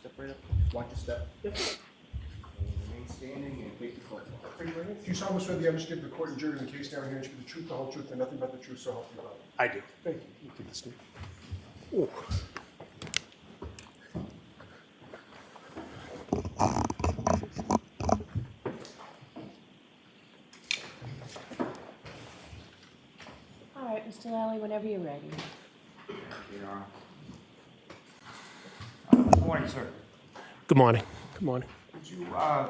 Step right up. Watch your step. Yep. And remain standing and face the court. Pretty right in. Do you solemnly swear the evidence given to the court and jury in the case now and here to be the truth, the whole truth, and nothing but the truth, so help you God? I do. Thank you. You take this, Steve. All right, Mr. Lally, whenever you're ready. Your Honor. Good morning, sir. Good morning. Good morning. Would you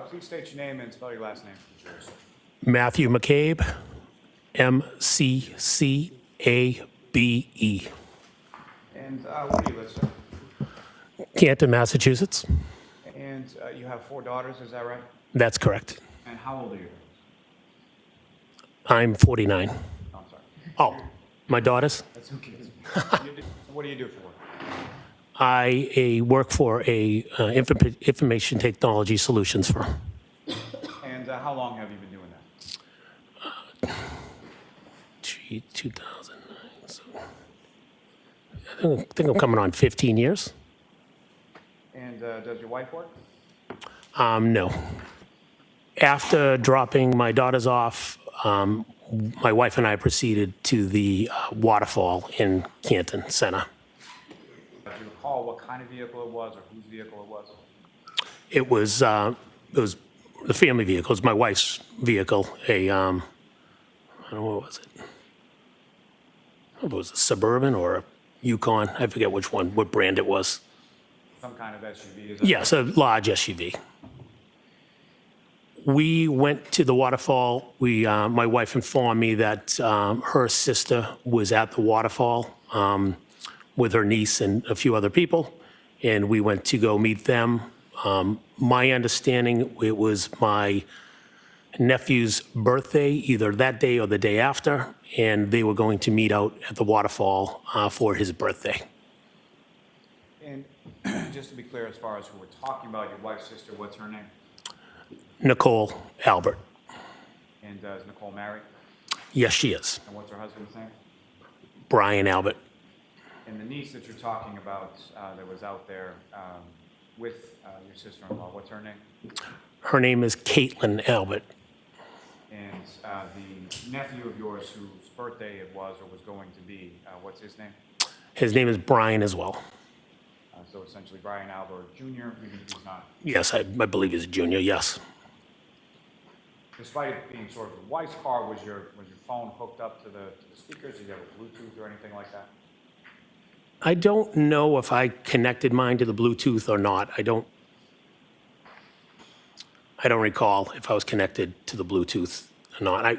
please state your name and spell your last name for the jurors? Matthew McCabe, McCabe. And where do you live, sir? Canton, Massachusetts. And you have 4 daughters, is that right? That's correct. And how old are you? I'm 49. Oh, I'm sorry. Oh, my daughters? That's okay. What do you do for work? I work for a information technology solutions firm. And how long have you been doing that? 2009. So I think I'm coming on 15 years. And does your wife work? No. After dropping my daughters off, my wife and I proceeded to the waterfall in Canton Center. Do you recall what kind of vehicle it was or whose vehicle it was? It was the family vehicle. It was my wife's vehicle. I don't know, what was it? I don't know if it was a Suburban or a Yukon. I forget which one, what brand it was. Some kind of SUV? Is that Yes, a large SUV. We went to the waterfall. My wife informed me that her sister was at the waterfall with her niece and a few other people, and we went to go meet them. My understanding, it was my nephew's birthday, either that day or the day after, and they were going to meet out at the waterfall for his birthday. And just to be clear, as far as who we're talking about, your wife's sister, what's her name? Nicole Albert. And is Nicole married? Yes, she is. And what's her husband's name? Brian Albert. And the niece that you're talking about that was out there with your sister-in-law, what's her name? Her name is Caitlin Albert. And the nephew of yours whose birthday it was or was going to be, what's his name? His name is Brian as well. So essentially Brian Albert Jr., even if he's not. Yes, I believe he's a junior, yes. Despite it being sort of your wife's car, was your phone hooked up to the speakers? Did you have a Bluetooth or anything like that? I don't know if I connected mine to the Bluetooth or not. I don't recall if I was connected to the Bluetooth or not.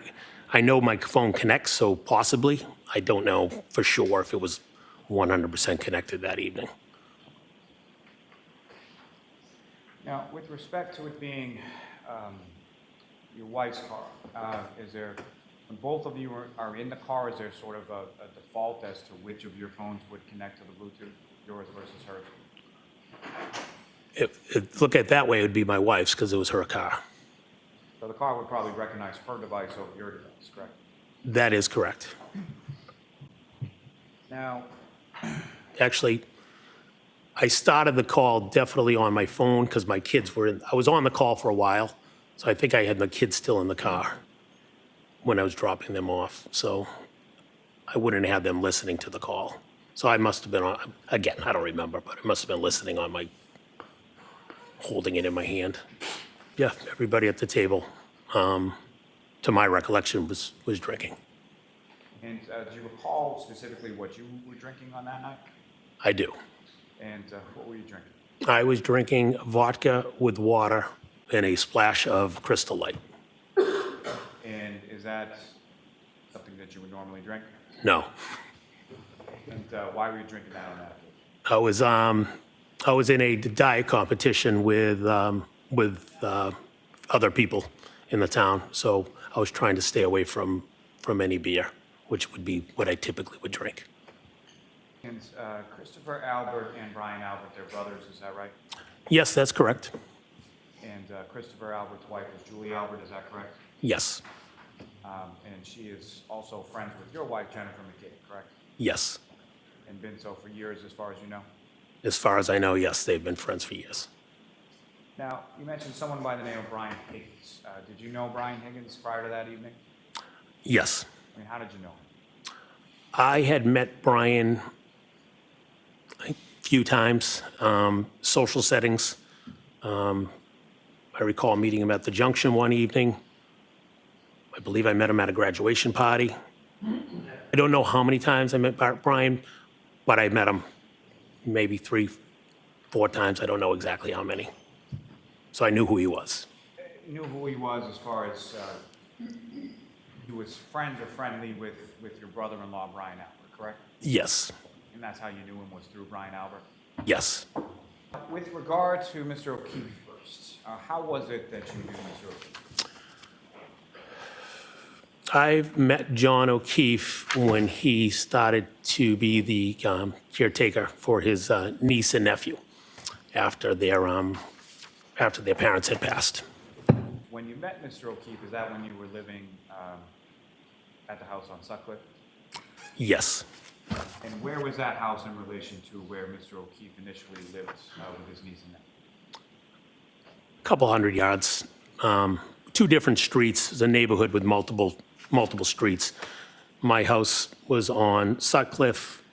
I know my phone connects, so possibly. I don't know for sure if it was 100% connected that evening. Now, with respect to it being your wife's car, is there, when both of you are in the car, is there sort of a default as to which of your phones would connect to the Bluetooth, yours versus hers? If look at it that way, it would be my wife's because it was her car. So the car would probably recognize her device over your device, correct? That is correct. Now, Actually, I started the call definitely on my phone because my kids were in. I was on the call for a while, so I think I had my kids still in the car when I was dropping them off. So I wouldn't have them listening to the call. So I must have been on, again, I don't remember, but I must have been listening on my, holding it in my hand. Yeah, everybody at the table, to my recollection, was drinking. and do you recall specifically what you were drinking on that night? I do. And what were you drinking? I was drinking vodka with water and a splash of Crystal Light. And is that something that you would normally drink? No. And why were you drinking that on that? I was in a diet competition with other people in the town, so I was trying to stay away from any beer, which would be what I typically would drink. And Christopher Albert and Brian Albert, they're brothers, is that right? Yes, that's correct. And Christopher Albert's wife is Julie Albert, is that correct? Yes, And she is also friends with your wife, Jennifer McCabe, correct? yes, And been so for years, as far as you know? As far as I know, yes, they've been friends for years. Now, you mentioned someone by the name of Brian Higgins. Did you know Brian Higgins prior to that evening? Yes. I mean, how did you know him? I had met Brian a few times, social settings. I recall meeting him at the Junction one evening. I believe I met him at a graduation party. I don't know how many times I met Brian, but I met him maybe 3, 4 times. I don't know exactly how many. So I knew who he was. You knew who he was as far as he was friends or friendly with your brother-in-law, Brian Albert, correct? Yes. And that's how you knew him, was through Brian Albert? Yes. With regard to Mr. O'Keefe first, how was it that you knew Mr. O'Keefe? I've met John O'Keefe when he started to be the caretaker for his niece and nephew after their parents had passed. When you met Mr. O'Keefe, is that when you were living at the house on Sutcliffe? Yes. And where was that house in relation to where Mr. O'Keefe initially lived with his niece and nephew? A couple hundred yards. 2 different streets. It was a neighborhood with multiple streets. My house was on Sutcliffe.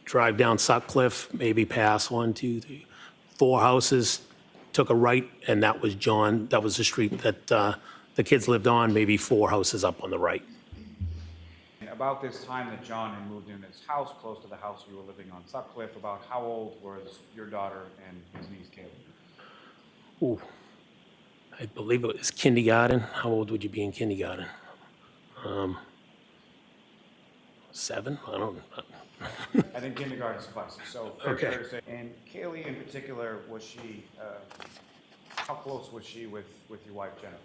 Drive down Sutcliffe, maybe pass 1, 2, 3, 4 houses. Took a right, and that was John. That was the street that the kids lived on, maybe 4 houses up on the right. And about this time that John had moved in his house, close to the house you were living on Sutcliffe, about how old was your daughter and his niece, Kaylee? Ooh, I believe it was kindergarten. How old would you be in kindergarten? 7? I don't know. I think kindergarten suffices, so fair Okay. to say. And Kaylee in particular, was she, how close was she with your wife, Jennifer?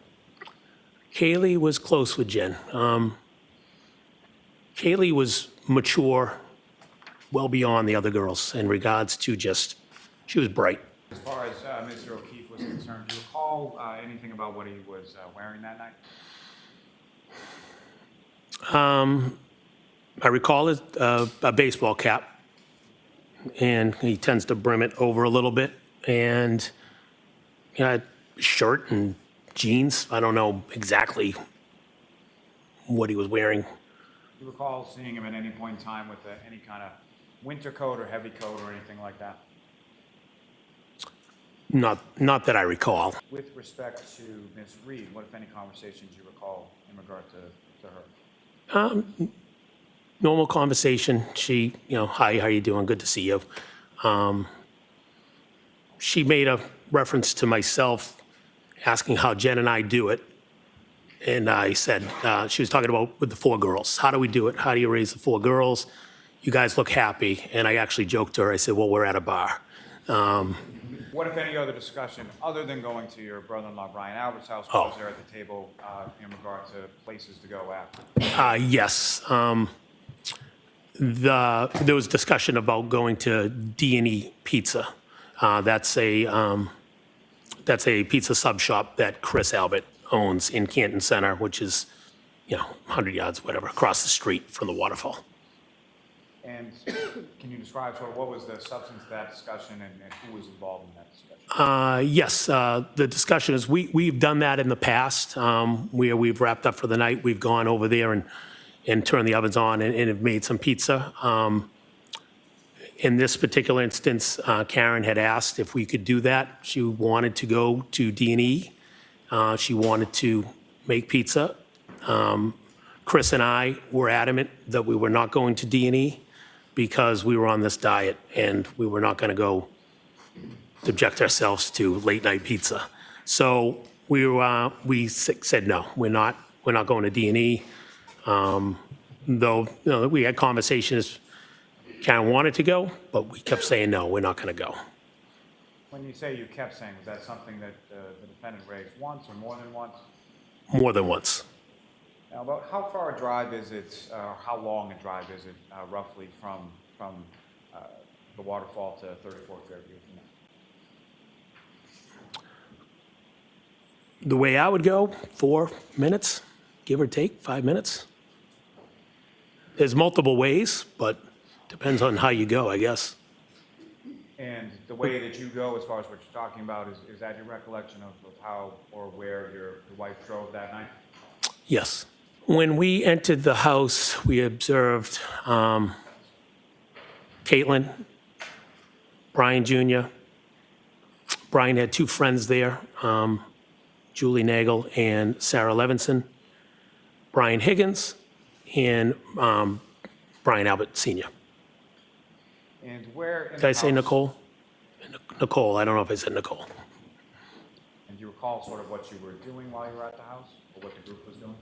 Kaylee was close with Jen. Kaylee was mature, well beyond the other girls in regards to just, she was bright. As far as Mr. O'Keefe was concerned, do you recall anything about what he was wearing that night? I recall a baseball cap, and he tends to brim it over a little bit, and shirt and jeans. I don't know exactly what he was wearing. Do you recall seeing him at any point in time with any kind of winter coat or heavy coat or anything like that? Not that I recall. With respect to Ms. Reed, what, if any, conversations you recall in regard to her? Normal conversation. She, hi, how you doing? Good to see you. She made a reference to myself asking how Jen and I do it. And I said, she was talking about with the 4 girls. How do we do it? How do you raise the 4 girls? You guys look happy. And I actually joked to her. I said, well, we're at a bar. What, if any, other discussion, other than going to your brother-in-law Brian Albert's house, Oh. was there at the table in regard to places to go after? Yes. There was discussion about going to D&E Pizza. That's a pizza sub shop that Chris Albert owns in Canton Center, which is, 100 yards, whatever, across the street from the waterfall. And can you describe sort of what was the substance of that discussion and who was involved in that discussion? Yes, the discussion is we've done that in the past where we've wrapped up for the night. We've gone over there and turned the ovens on and have made some pizza. In this particular instance, Karen had asked if we could do that. She wanted to go to D&E. She wanted to make pizza. Chris and I were adamant that we were not going to D&E because we were on this diet and we were not going to go subject ourselves to late night pizza. So we said no, we're not going to D&E. Though we had conversations. Karen wanted to go, but we kept saying no, we're not going to go. When you say you kept saying, was that something that the defendant raised once or more than once? More than once. Now, about how far a drive is it, or how long a drive is it, roughly from the waterfall to 34th Fairview? The way I would go, 4 minutes, give or take, 5 minutes. There's multiple ways, but depends on how you go, I guess. And the way that you go, as far as what you're talking about, is that your recollection of how or where your wife drove that night? Yes. When we entered the house, we observed Caitlin, Brian Jr. Brian had two friends there, Julie Nagel and Sarah Levinson, Brian Higgins, and Brian Albert Sr. And where in Did the I say house- Nicole? Nicole, I don't know if I said Nicole. And do you recall sort of what you were doing while you were at the house, or what the group was doing?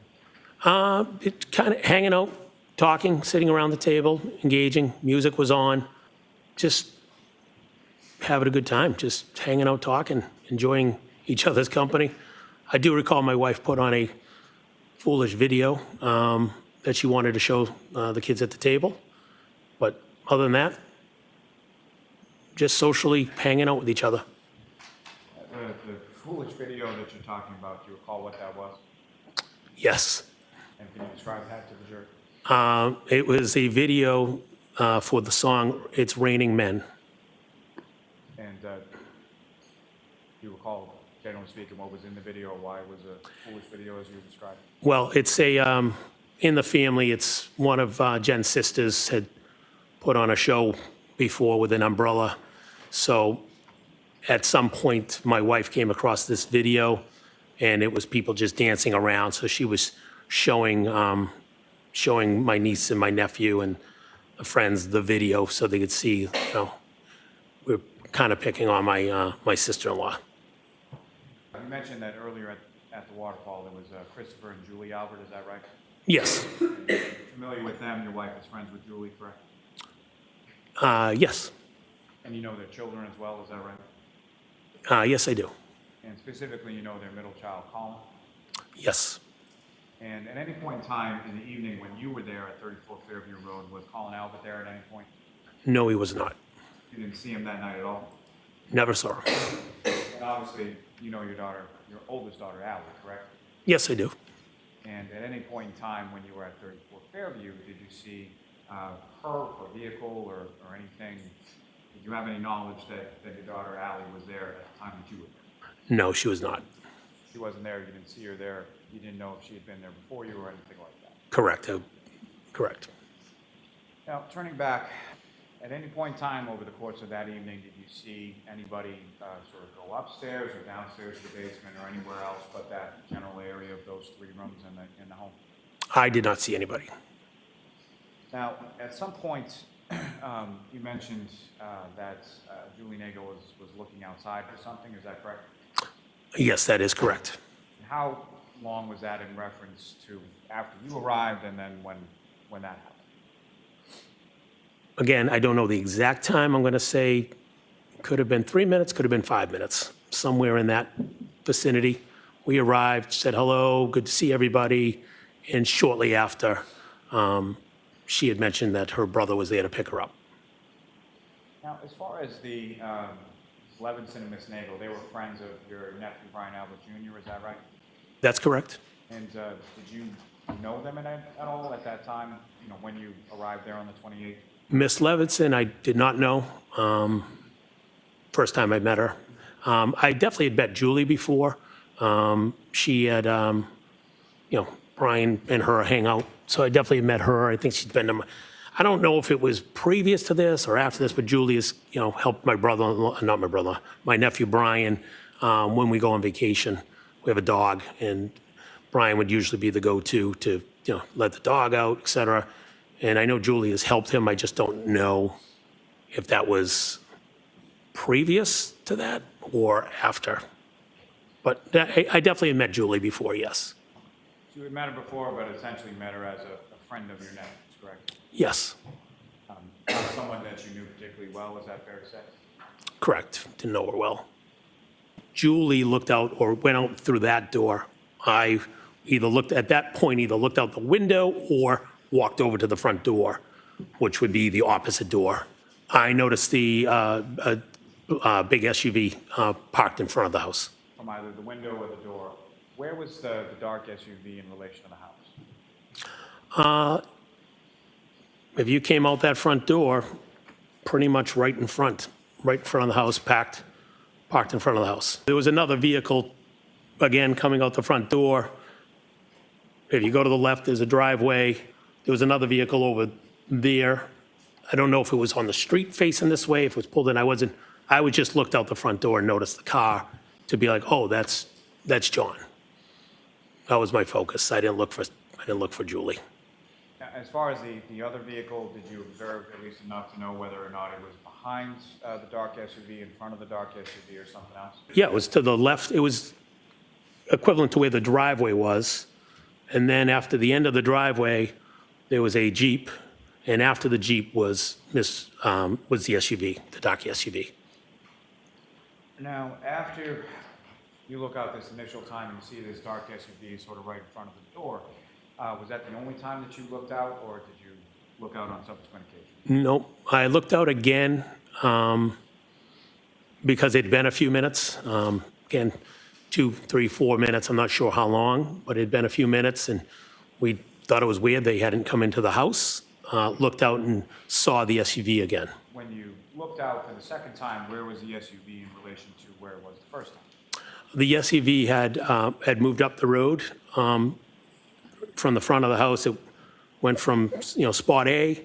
It kind of hanging out, talking, sitting around the table, engaging. Music was on, just having a good time, just hanging out, talking, enjoying each other's company. I do recall my wife put on a foolish video that she wanted to show the kids at the table. But other than that, just socially hanging out with each other. The foolish video that you're talking about, do you recall what that was? Yes. And can you describe that to the jury? It was a video for the song It's Raining Men. And do you recall, generally speaking, what was in the video, or why it was a foolish video as you described? Well, it's in the family, it's one of Jen's sisters had put on a show before with an umbrella. So at some point, my wife came across this video, and it was people just dancing around. So she was showing my niece and my nephew and the friends the video so they could see, we're kind of picking on my sister-in-law. You mentioned that earlier at the waterfall, there was Christopher and Julie Albert, is that right? Yes. You're familiar with them, your wife is friends with Julie, correct? Yes. And you know their children as well, is that right? Yes, I do. And specifically, you know their middle child, Colin? Yes. And at any point in time in the evening when you were there at 34 Fairview Road, was Colin Albert there at any point? No, he was not. You didn't see him that night at all? Never saw him. And obviously, you know your oldest daughter, Allie, correct? Yes, I do. And at any point in time when you were at 34 Fairview, did you see her vehicle or anything? Did you have any knowledge that your daughter, Allie, was there at the time that you were there? No, she was not. She wasn't there, you didn't see her there, you didn't know if she had been there before you or anything like that? Correct. Correct. Now, turning back, at any point in time over the course of that evening, did you see anybody sort of go upstairs or downstairs to the basement or anywhere else but that general area of those three rooms in the home? I did not see anybody. Now, at some point, you mentioned that Julie Nagel was looking outside for something, is that correct? Yes, that is correct. How long was that in reference to after you arrived and then when that happened? Again, I don't know the exact time. I'm going to say could have been 3 minutes, could have been 5 minutes, somewhere in that vicinity. We arrived, said hello, good to see everybody, and shortly after, she had mentioned that her brother was there to pick her up. Now, as far as the Levinson and Miss Nagel, they were friends of your nephew, Brian Albert Jr., is that right? That's correct. And did you know them at all at that time, when you arrived there on the 28th? Miss Levinson, I did not know. First time I met her. I definitely had met Julie before. She had, Brian and her hang out. So I definitely met her. I think she's been to I don't know if it was previous to this or after this, but Julie has, helped my my nephew Brian, when we go on vacation. We have a dog, and Brian would usually be the go-to to, let the dog out, et cetera. And I know Julie has helped him. I just don't know if that was previous to that or after. But I definitely had met Julie before, yes. So you had met her before, but essentially met her as a friend of your nephew's, correct? Yes, Not someone that you knew particularly well, is that fair to say? correct. Didn't know her well. Julie looked out or went out through that door. I either looked out the window or walked over to the front door, which would be the opposite door. I noticed the big SUV parked in front of the house. From either the window or the door. Where was the dark SUV in relation to the house? If you came out that front door, pretty much right in front, right in front of the house, parked in front of the house. There was another vehicle, again, coming out the front door. If you go to the left, there's a driveway. There was another vehicle over there. I don't know if it was on the street facing this way, if it was pulled in. I just looked out the front door and noticed the car to be like, oh, that's John. That was my focus. I didn't look for Julie. Now, as far as the other vehicle, did you observe at least enough to know whether or not it was behind the dark SUV, in front of the dark SUV, or something else? Yeah, it was to the left. It was equivalent to where the driveway was. And then after the end of the driveway, there was a Jeep. And after the Jeep was the SUV, the dark SUV. Now, after you look out this initial time and you see this dark SUV sort of right in front of the door, was that the only time that you looked out, or did you look out on subsequent occasions? No, I looked out again because it'd been a few minutes. Again, 2, 3, 4 minutes. I'm not sure how long, but it'd been a few minutes, and we thought it was weird they hadn't come into the house. Looked out and saw the SUV again. When you looked out for the second time, where was the SUV in relation to where it was the first time? The SUV had moved up the road from the front of the house. It went from spot A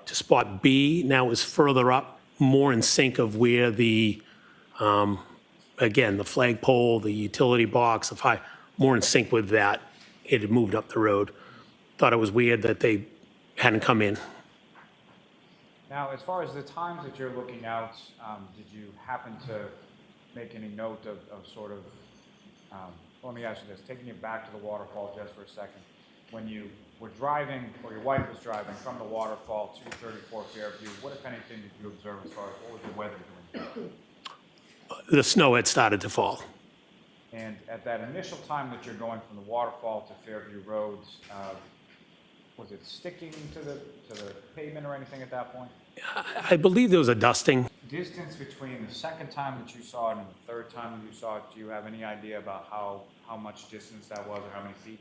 to spot B. Now it was further up, more in sync of where the again the flagpole, the utility box, the fire, more in sync with that. It had moved up the road. Thought it was weird that they hadn't come in. Now, as far as the times that you're looking out, did you happen to make any note of sort of, let me ask you this, taking you back to the waterfall just for a second. When you were driving, or your wife was driving from the waterfall to 34 Fairview, what, if anything, did you observe as far as what was the weather doing? The snow had started to fall. And at that initial time that you're going from the waterfall to Fairview Roads, was it sticking to the pavement or anything at that point? I believe there was a dusting. Distance between the second time that you saw it and the third time that you saw it, do you have any idea about how much distance that was, or how many feet?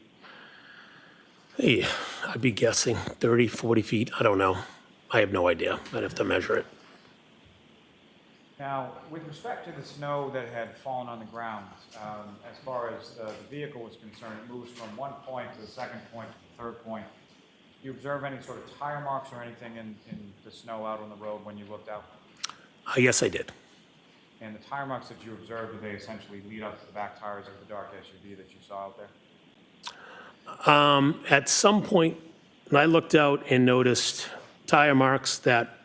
Hey, I'd be guessing 30, 40 feet. I don't know. I have no idea. I'd have to measure it. Now, with respect to the snow that had fallen on the ground, as far as the vehicle was concerned, it moves from one point to the second point to the third point. Do you observe any sort of tire marks or anything in the snow out on the road when you looked out? Yes, I did. And the tire marks that you observed, do they essentially lead up to the back tires of the dark SUV that you saw out there? At some point, I looked out and noticed tire marks that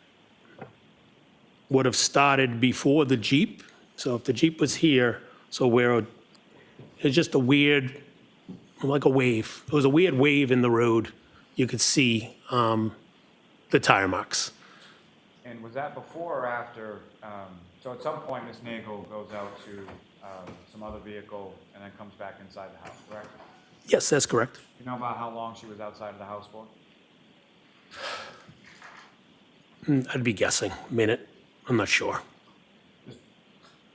would have started before the Jeep. So if the Jeep was here, so where it's just a weird, like a wave. It was a weird wave in the road. You could see the tire marks. And was that before or after? So at some point, Ms. Nagel goes out to some other vehicle and then comes back inside the house, correct? Yes, that's correct. You know about how long she was outside of the house for? I'd be guessing a minute. I'm not sure. Just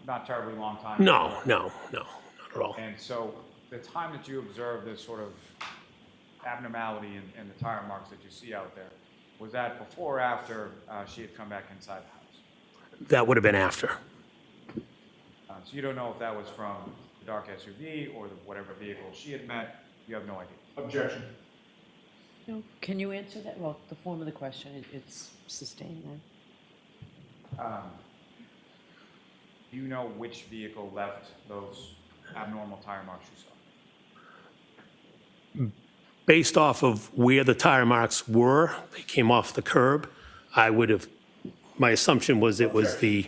not terribly long time? No, not at all. And so the time that you observed this sort of abnormality in the tire marks that you see out there, was that before or after she had come back inside the house? That would have been after. So you don't know if that was from the dark SUV or whatever vehicle she had met. You have no idea. Objection. No, can you answer that? Well, the form of the question, it's sustained then. Do you know which vehicle left those abnormal tire marks you saw? Based off of where the tire marks were, they came off the curb. My assumption was it was the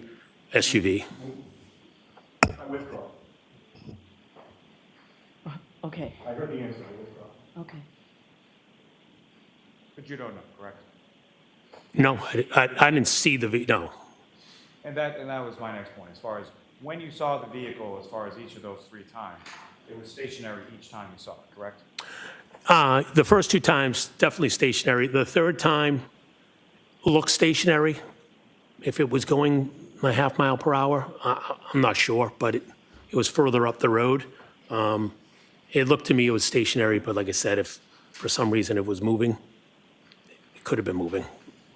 SUV. I withdraw. Okay, I heard the answer, I withdraw. okay. But you don't know, correct? No, I didn't see no. And that was my next point. As far as when you saw the vehicle, as far as each of those 3 times, it was stationary each time you saw it, correct? The first 2 times, definitely stationary. The third time looked stationary. If it was going a half mile per hour, I'm not sure, but it was further up the road. It looked to me it was stationary, but like I said, if for some reason it was moving, it could have been moving.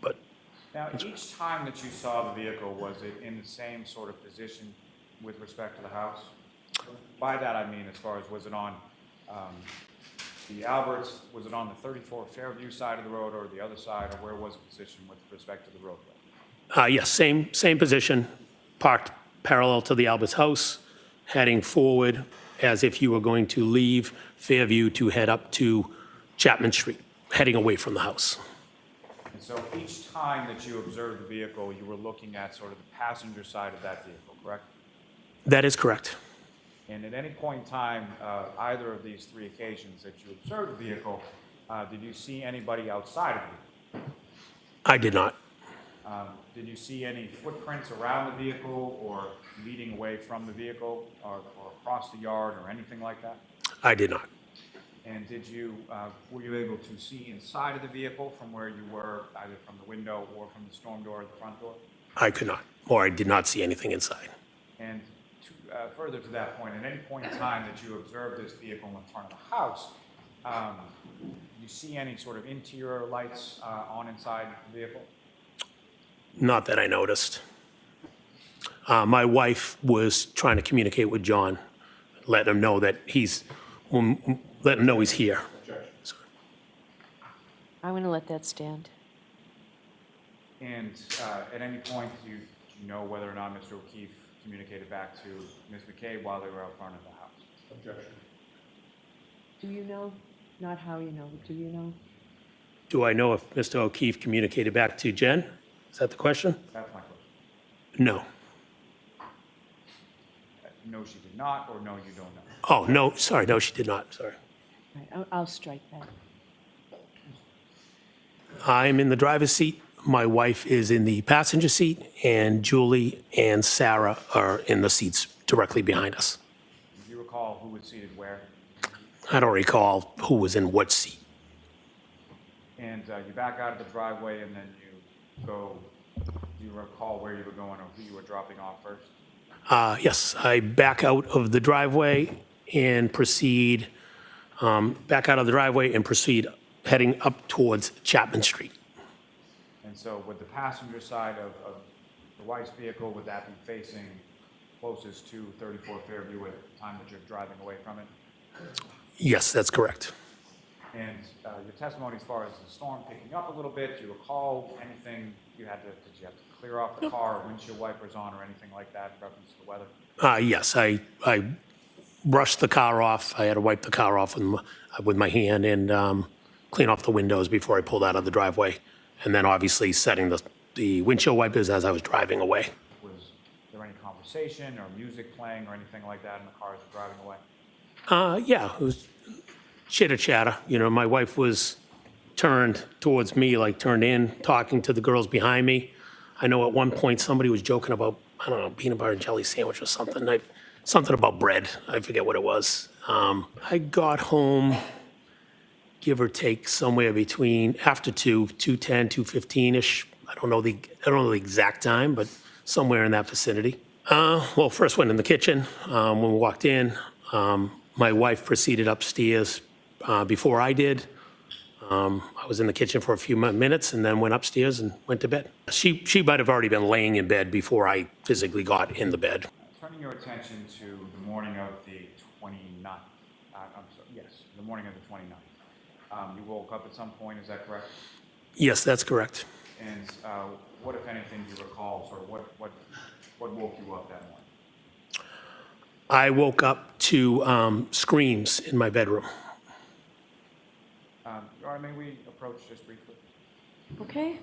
But Now, each time that you saw the vehicle, was it in the same sort of position with respect to the house? By that, I mean, as far as was it on the Alberts, was it on the 34 Fairview side of the road or the other side, or where was it positioned with respect to the roadway? Yes, same position, parked parallel to the Alberts house, heading forward as if you were going to leave Fairview to head up to Chapman Street, heading away from the house. And so each time that you observed the vehicle, you were looking at sort of the passenger side of that vehicle, correct? That is correct. And at any point in time, either of these three occasions that you observed the vehicle, did you see anybody outside of it? I did not. Did you see any footprints around the vehicle or leading away from the vehicle or across the yard or anything like that? I did not. And were you able to see inside of the vehicle from where you were, either from the window or from the storm door or the front door? I could not, or I did not see anything inside. And further to that point, at any point in time that you observed this vehicle in front of the house, do you see any sort of interior lights on inside the vehicle? Not that I noticed. My wife was trying to communicate with John, letting him know that he's here. Objection. I'm going to let that stand. And at any point, do you know whether or not Mr. O'Keefe communicated back to Ms. McCabe while they were out front of the house? Objection. Do you know? Not how you know, but do you know? Do I know if Mr. O'Keefe communicated back to Jen? Is that the question? That's my question. No. No, she did not, or no, you don't know? Oh, no, sorry, no, she did not, sorry. Right, I'll strike that. I'm in the driver's seat, my wife is in the passenger seat, and Julie and Sarah are in the seats directly behind us. Do you recall who was seated where? I don't recall who was in what seat. And you back out of the driveway and then you go, do you recall where you were going or who you were dropping off first? Yes, I back out of the driveway and proceed, heading up towards Chapman Street. And so would the passenger side of the wife's vehicle, would that be facing closest to 34 Fairview at the time that you're driving away from it? Yes, that's correct. And your testimony as far as the storm picking up a little bit, do you recall anything did you have to clear off the car, or windshield wipers on, or anything like that in reference to the weather? Yes, I brushed the car off. I had to wipe the car off with my hand and clean off the windows before I pulled out of the driveway. And then obviously setting the windshield wipers as I was driving away. Was there any conversation or music playing or anything like that in the car as you're driving away? Yeah, it was chitter chatter. You know, my wife was turned towards me, like turned in, talking to the girls behind me. I know at one point somebody was joking about, I don't know, peanut butter and jelly sandwich or something. Something about bread. I forget what it was. I got home, give or take, somewhere between after 2:10, 2:15-ish. I don't know the exact time, but somewhere in that vicinity. Well, first went in the kitchen. When we walked in, my wife proceeded upstairs before I did. I was in the kitchen for a few minutes and then went upstairs and went to bed. She might have already been laying in bed before I physically got in the bed. Turning your attention to the morning of the 29th, the morning of the 29th. You woke up at some point, is that correct? Yes, that's correct. And what, if anything, do you recall, sort of what woke you up that morning? I woke up to screams in my bedroom. All right, may we approach just briefly? Okay.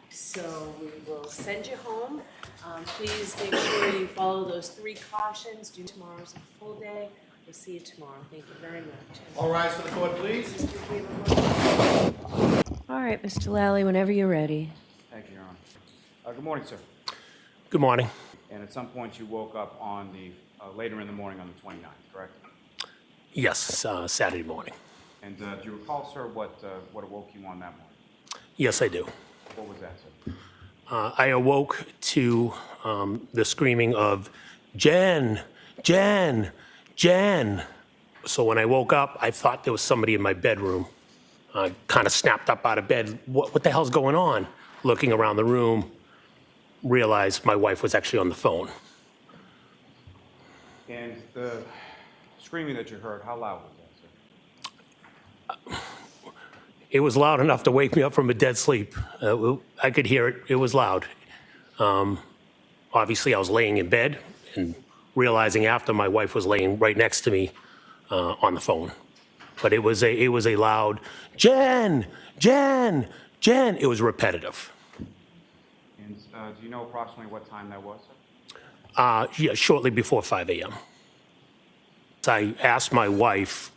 So we will send you home. Please make sure you follow those 3 cautions. Tomorrow's a full day. We'll see you tomorrow. Thank you very much. All rise for the court, please. All right, Mr. Lally, whenever you're ready. Thank you, Your Honor. Good morning, sir. Good morning. And at some point you woke up on later in the morning on the 29th, correct? Yes, Saturday morning. And do you recall, sir, what awoke you on that morning? Yes, I do. What was that, sir? I awoke to the screaming of, "Jen, Jen, Jen." So when I woke up, I thought there was somebody in my bedroom. I kind of snapped up out of bed. What the hell's going on? looking around the room, realized my wife was actually on the phone. And the screaming that you heard, how loud was that, sir? It was loud enough to wake me up from a dead sleep. I could hear it. It was loud. Obviously, I was laying in bed and realizing after my wife was laying right next to me on the phone. But it was a loud, Jen, Jen, Jen. It was repetitive. And do you know approximately what time that was, sir? Yeah, shortly before 5 a.m. I asked my wife,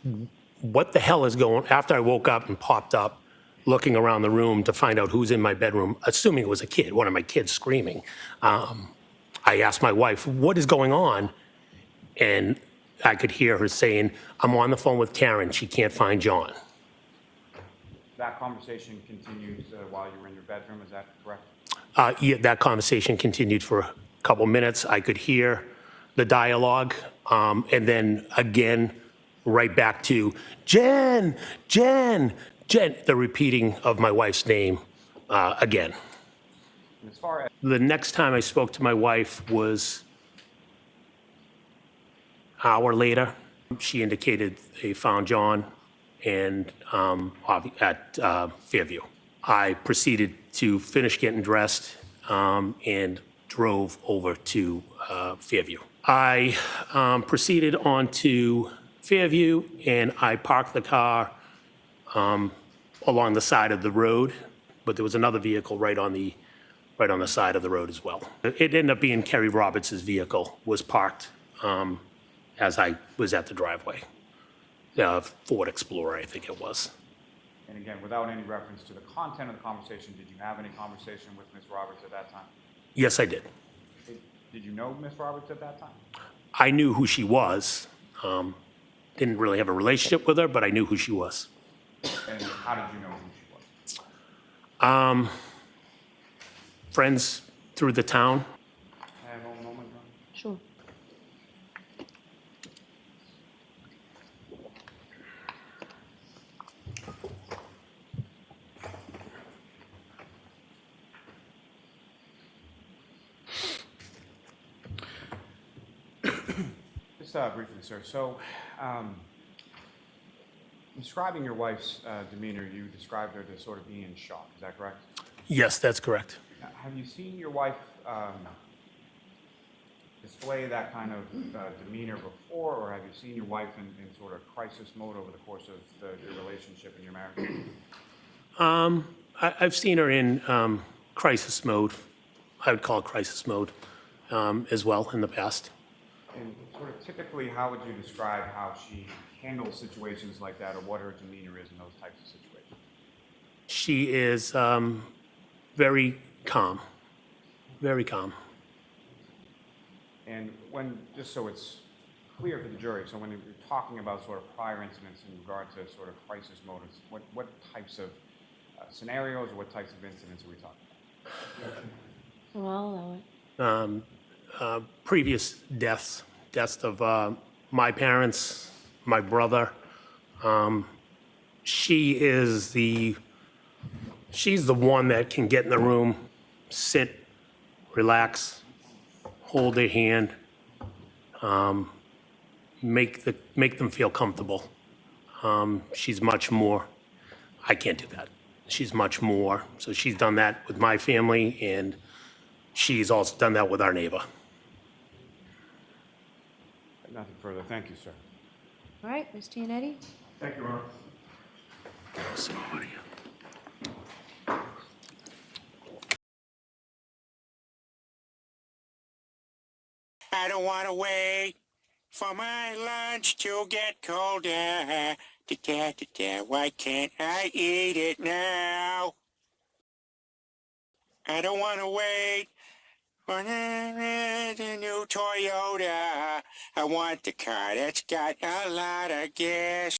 what the hell is going on? After I woke up and popped up, looking around the room to find out who's in my bedroom, assuming it was a kid, one of my kids screaming. I asked my wife, what is going on? And I could hear her saying, I'm on the phone with Karen. She can't find John. That conversation continued while you were in your bedroom, is that correct? Yeah, that conversation continued for a couple minutes. I could hear the dialogue. And then again, right back to Jen, Jen, Jen, the repeating of my wife's name again. And as far as The next time I spoke to my wife was an hour later. She indicated they found John and at Fairview. I proceeded to finish getting dressed and drove over to Fairview. I proceeded on to Fairview and I parked the car along the side of the road, but there was another vehicle right on the side of the road as well. It ended up being Kerry Roberts' vehicle was parked as I was at the driveway. Ford Explorer, I think it was. and again, without any reference to the content of the conversation, did you have any conversation with Ms. Roberts at that time? Yes, I did. Did you know Ms. Roberts at that time? I knew who she was. Didn't really have a relationship with her, but I knew who she was. And how did you know who she was? Friends through the town. Have a moment, John? Sure. Just briefly, sir. So, describing your wife's demeanor, you described her to sort of be in shock. Is that correct? Yes, that's correct. Have you seen your wife display that kind of demeanor before, or have you seen your wife in sort of crisis mode over the course of your relationship and your marriage? I've seen her in crisis mode. I would call it crisis mode as well in the past. And sort of typically, how would you describe how she handles situations like that, or what her demeanor is in those types of situations? She is very calm, very calm. And when, just so it's clear for the jury, so when you're talking about sort of prior incidents in regard to sort of crisis modes, what types of scenarios or what types of incidents are we talking about? Well, allow it. Previous deaths of my parents, my brother. She's the one that can get in the room, sit, relax, hold their hand, make them feel comfortable. She's much more. I can't do that. She's much more. So she's done that with my family, and she's also done that with our neighbor. Nothing further. Thank you, sir. All right, Ms. Giannetti? Thank you, Your Honor. I don't want to wait for my lunch to get colder. Why can't I eat it now? I don't want to wait for the new Toyota. I want the car that's got a lot of gas.